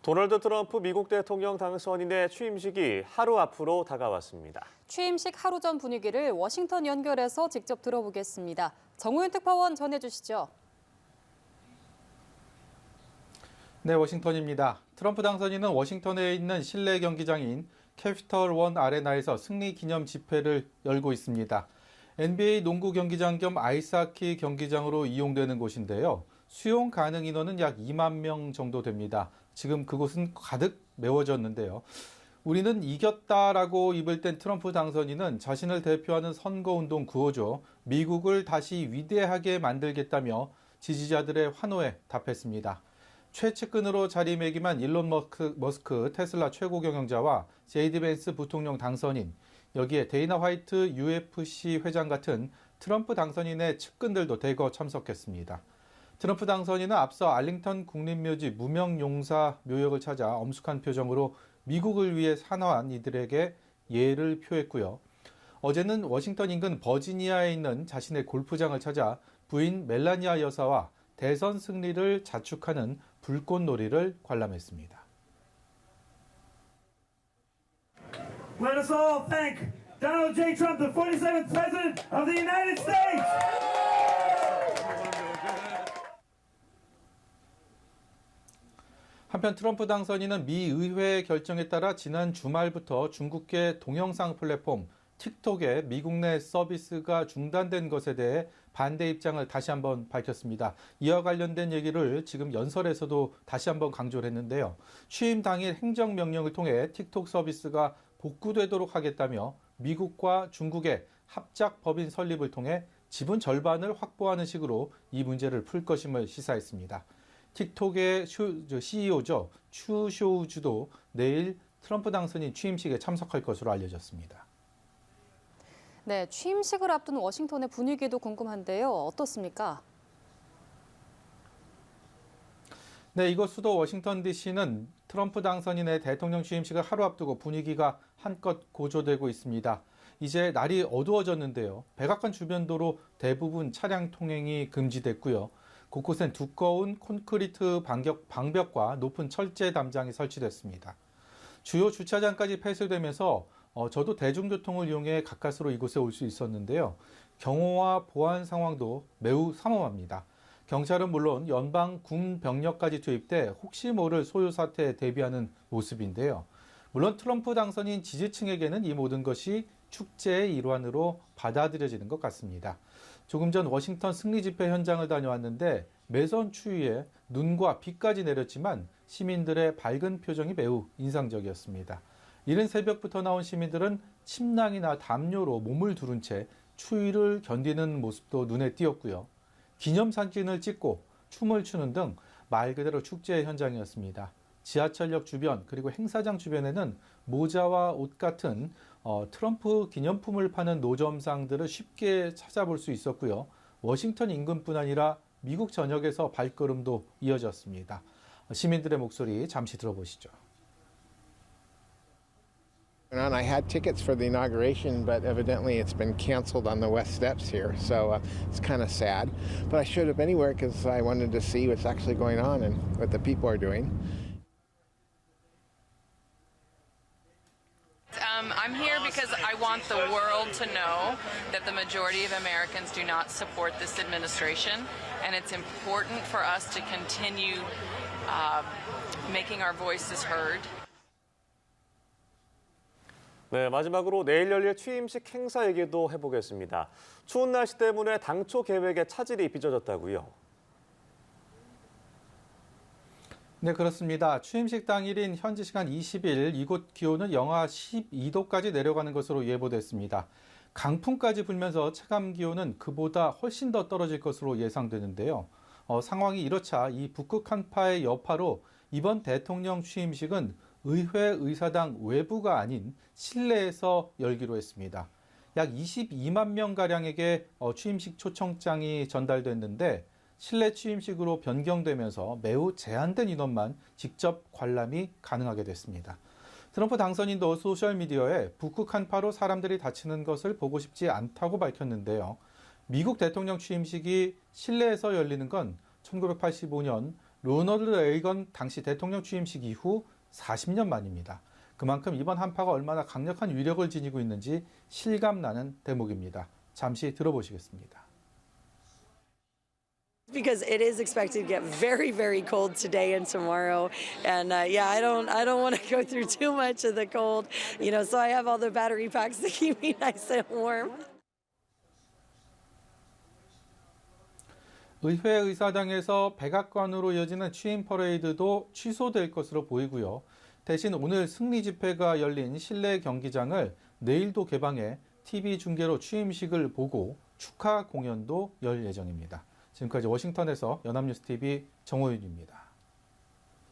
도널드 트럼프 미국 대통령 당선인의 취임식이 하루 앞으로 다가왔습니다. 취임식 하루 전 분위기를 워싱턴 연결해서 직접 들어보겠습니다. 정우윤 특파원 전해주시죠. 네, 워싱턴입니다. 트럼프 당선인은 워싱턴에 있는 실내 경기장인 캐피털 원 아레나에서 승리 기념 집회를 열고 있습니다. NBA 농구 경기장 겸 아이스하키 경기장으로 이용되는 곳인데요. 수용 가능 인원은 약 2만 명 정도 됩니다. 지금 그곳은 가득 메워졌는데요. 우리는 이겼다라고 입을 뗀 트럼프 당선인은 자신을 대표하는 선거운동 구호죠. 미국을 다시 위대하게 만들겠다며 지지자들의 환호에 답했습니다. 최측근으로 자리매김한 일론 머스크 테슬라 최고 경영자와 제이디 벤스 부통령 당선인, 여기에 데이나 화이트 UFC 회장 같은 트럼프 당선인의 측근들도 대거 참석했습니다. 트럼프 당선인은 앞서 알링턴 국립묘지 무명용사 묘역을 찾아 엄숙한 표정으로 미국을 위해 산화한 이들에게 예를 표했고요. 어제는 워싱턴 인근 버지니아에 있는 자신의 골프장을 찾아 부인 멜라니아 여사와 대선 승리를 자축하는 불꽃놀이를 관람했습니다. Let us all thank Donald J. Trump, the 47th President of the United States. 한편 트럼프 당선인은 미 의회의 결정에 따라 지난 주말부터 중국계 동영상 플랫폼 틱톡의 미국 내 서비스가 중단된 것에 대해 반대 입장을 다시 한번 밝혔습니다. 이와 관련된 얘기를 지금 연설에서도 다시 한번 강조를 했는데요. 취임 당일 행정명령을 통해 틱톡 서비스가 복구되도록 하겠다며 미국과 중국의 합작 법인 설립을 통해 지분 절반을 확보하는 식으로 이 문제를 풀 것임을 시사했습니다. 틱톡의 CEO죠. 추 쇼우주도 내일 트럼프 당선인 취임식에 참석할 것으로 알려졌습니다. 네, 취임식을 앞둔 워싱턴의 분위기도 궁금한데요. 어떻습니까? 네, 이곳 수도 워싱턴 DC는 트럼프 당선인의 대통령 취임식을 하루 앞두고 분위기가 한껏 고조되고 있습니다. 이제 날이 어두워졌는데요. 백악관 주변 도로 대부분 차량 통행이 금지됐고요. 곳곳엔 두꺼운 콘크리트 방벽과 높은 철제 담장이 설치됐습니다. 주요 주차장까지 폐쇄되면서 저도 대중교통을 이용해 가까스로 이곳에 올 수 있었는데요. 경호와 보안 상황도 매우 삼엄합니다. 경찰은 물론 연방 군 병력까지 투입돼 혹시 모를 소요 사태에 대비하는 모습인데요. 물론 트럼프 당선인 지지층에게는 이 모든 것이 축제의 일환으로 받아들여지는 것 같습니다. 조금 전 워싱턴 승리 집회 현장을 다녀왔는데 매선 추위에 눈과 비까지 내렸지만 시민들의 밝은 표정이 매우 인상적이었습니다. 이른 새벽부터 나온 시민들은 침낭이나 담요로 몸을 두른 채 추위를 견디는 모습도 눈에 띄었고요. 기념사진을 찍고 춤을 추는 등 말 그대로 축제의 현장이었습니다. 지하철역 주변 그리고 행사장 주변에는 모자와 옷 같은 트럼프 기념품을 파는 노점상들을 쉽게 찾아볼 수 있었고요. 워싱턴 인근뿐 아니라 미국 전역에서 발걸음도 이어졌습니다. 시민들의 목소리 잠시 들어보시죠. I had tickets for the inauguration, but evidently it's been canceled on the West Steps here, so it's kind of sad. But I showed up anywhere because I wanted to see what's actually going on and what the people are doing. I'm here because I want the world to know that the majority of Americans do not support this administration, and it's important for us to continue making our voices heard. 네, 마지막으로 내일 열릴 취임식 행사 얘기도 해보겠습니다. 추운 날씨 때문에 당초 계획에 차질이 빚어졌다고요? 네, 그렇습니다. 취임식 당일인 현지 시간 20일 이곳 기온은 영하 12도까지 내려가는 것으로 예보됐습니다. 강풍까지 불면서 체감 기온은 그보다 훨씬 더 떨어질 것으로 예상되는데요. 상황이 이렇자 이 북극 한파의 여파로 이번 대통령 취임식은 의회 의사당 외부가 아닌 실내에서 열기로 했습니다. 약 22만 명가량에게 취임식 초청장이 전달됐는데 실내 취임식으로 변경되면서 매우 제한된 인원만 직접 관람이 가능하게 됐습니다. 트럼프 당선인도 소셜미디어에 북극 한파로 사람들이 다치는 것을 보고 싶지 않다고 밝혔는데요. 미국 대통령 취임식이 실내에서 열리는 건 1985년 로널드 레이건 당시 대통령 취임식 이후 40년 만입니다. 그만큼 이번 한파가 얼마나 강력한 위력을 지니고 있는지 실감나는 대목입니다. 잠시 들어보시겠습니다. Because it is expected to get very, very cold today and tomorrow, and yeah, I don't want to go through too much of the cold, So I have all the battery packs to keep me nice and warm. 의회 의사당에서 백악관으로 이어지는 취임 퍼레이드도 취소될 것으로 보이고요. 대신 오늘 승리 집회가 열린 실내 경기장을 내일도 개방해 TV 중계로 취임식을 보고 축하 공연도 열 예정입니다. 지금까지 워싱턴에서 연합뉴스TV 정호윤입니다.